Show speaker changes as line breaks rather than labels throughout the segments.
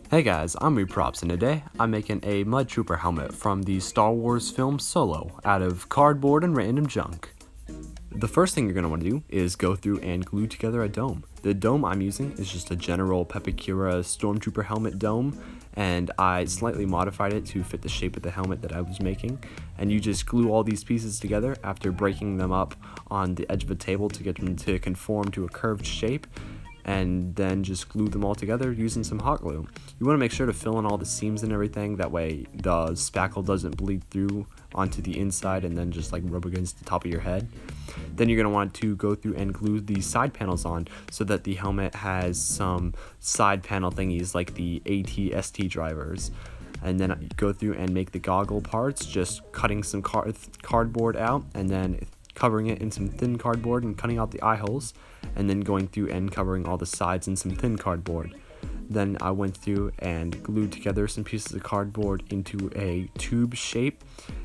Hey guys, I'm Reprops, and today I'm making a Mud Trooper helmet from the Star Wars film Solo out of cardboard and random junk. The first thing you're going to want to do is go through and glue together a dome. The dome I'm using is just a general Pepakura Stormtrooper helmet dome, and I slightly modified it to fit the shape of the helmet that I was making. And you just glue all these pieces together after breaking them up on the edge of a table to get them to conform to a curved shape, and then just glue them all together using some hot glue. You want to make sure to fill in all the seams and everything, that way the spackle doesn't bleed through onto the inside and then just like rub against the top of your head. Then you're going to want to go through and glue the side panels on so that the helmet has some side panel thingies like the AT-ST drivers. And then go through and make the goggle parts, just cutting some cardboard out and then covering it in some thin cardboard and cutting out the eye holes, and then going through and covering all the sides in some thin cardboard. Then I went through and glued together some pieces of cardboard into a tube shape,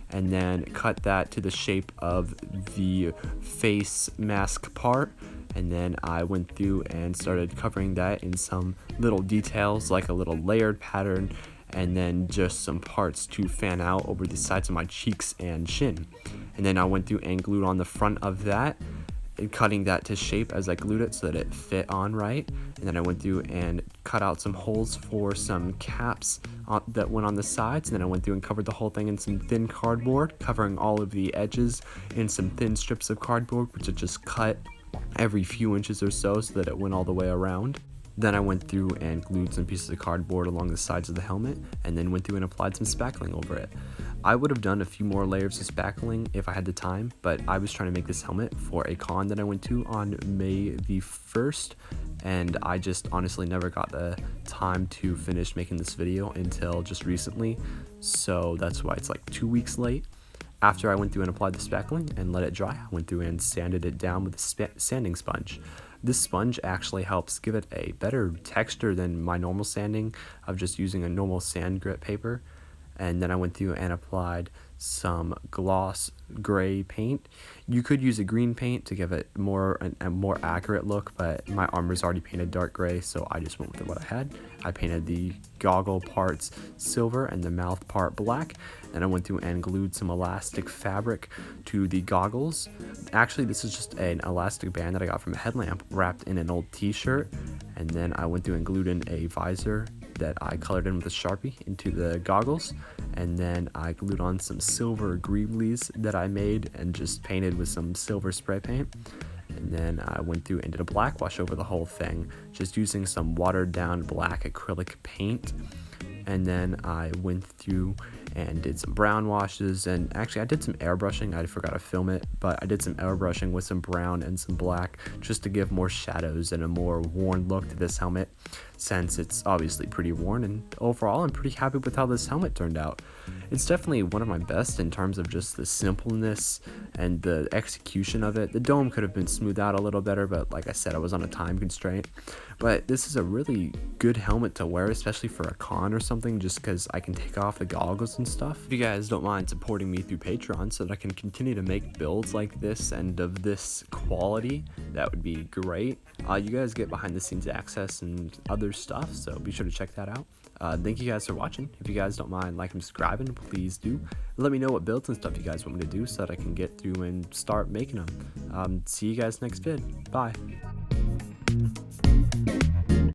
and then cut that to the shape of the face mask part. And then I went through and started covering that in some little details like a little layered pattern, and then just some parts to fan out over the sides of my cheeks and chin. And then I went through and glued on the front of that, and cutting that to shape as I glued it so that it fit on right. And then I went through and cut out some holes for some caps that went on the sides. And then I went through and covered the whole thing in some thin cardboard, covering all of the edges in some thin strips of cardboard, which I just cut every few inches or so that it went all the way around. Then I went through and glued some pieces of cardboard along the sides of the helmet, and then went through and applied some spackling over it. I would have done a few more layers of spackling if I had the time, but I was trying to make this helmet for a con that I went to on May the 1st, and I just honestly never got the time to finish making this video until just recently, so that's why it's like 2 weeks late. After I went through and applied the spackling and let it dry, I went through and sanded it down with a sanding sponge. This sponge actually helps give it a better texture than my normal sanding of just using a normal sand grit paper. And then I went through and applied some gloss gray paint. You could use a green paint to give it a more accurate look, but my armor's already painted dark gray, so I just went with what I had. I painted the goggle parts silver and the mouth part black, and I went through and glued some elastic fabric to the goggles. Actually, this is just an elastic band that I got from a headlamp wrapped in an old t-shirt, and then I went through and glued in a visor that I colored in with a Sharpie into the goggles, and then I glued on some silver greeblies that I made and just painted with some silver spray paint. And then I went through and did a black wash over the whole thing, just using some watered down black acrylic paint. And then I went through and did some brown washes, and actually I did some airbrushing. I forgot to film it, but I did some airbrushing with some brown and some black just to give more shadows and a more worn look to this helmet, since it's obviously pretty worn. And overall, I'm pretty happy with how this helmet turned out. It's definitely one of my best in terms of just the simpleness and the execution of it. The dome could have been smoothed out a little better, but like I said, I was on a time constraint. But this is a really good helmet to wear, especially for a con or something, just because I can take off the goggles and stuff. If you guys don't mind supporting me through Patreon so that I can continue to make builds like this and of this quality, that would be great. You guys get behind the scenes access and other stuff, so be sure to check that out. Thank you guys for watching. If you guys don't mind liking and subscribing, please do. Let me know what builds and stuff you guys want me to do so that I can get through and start making them. See you guys next vid. Bye.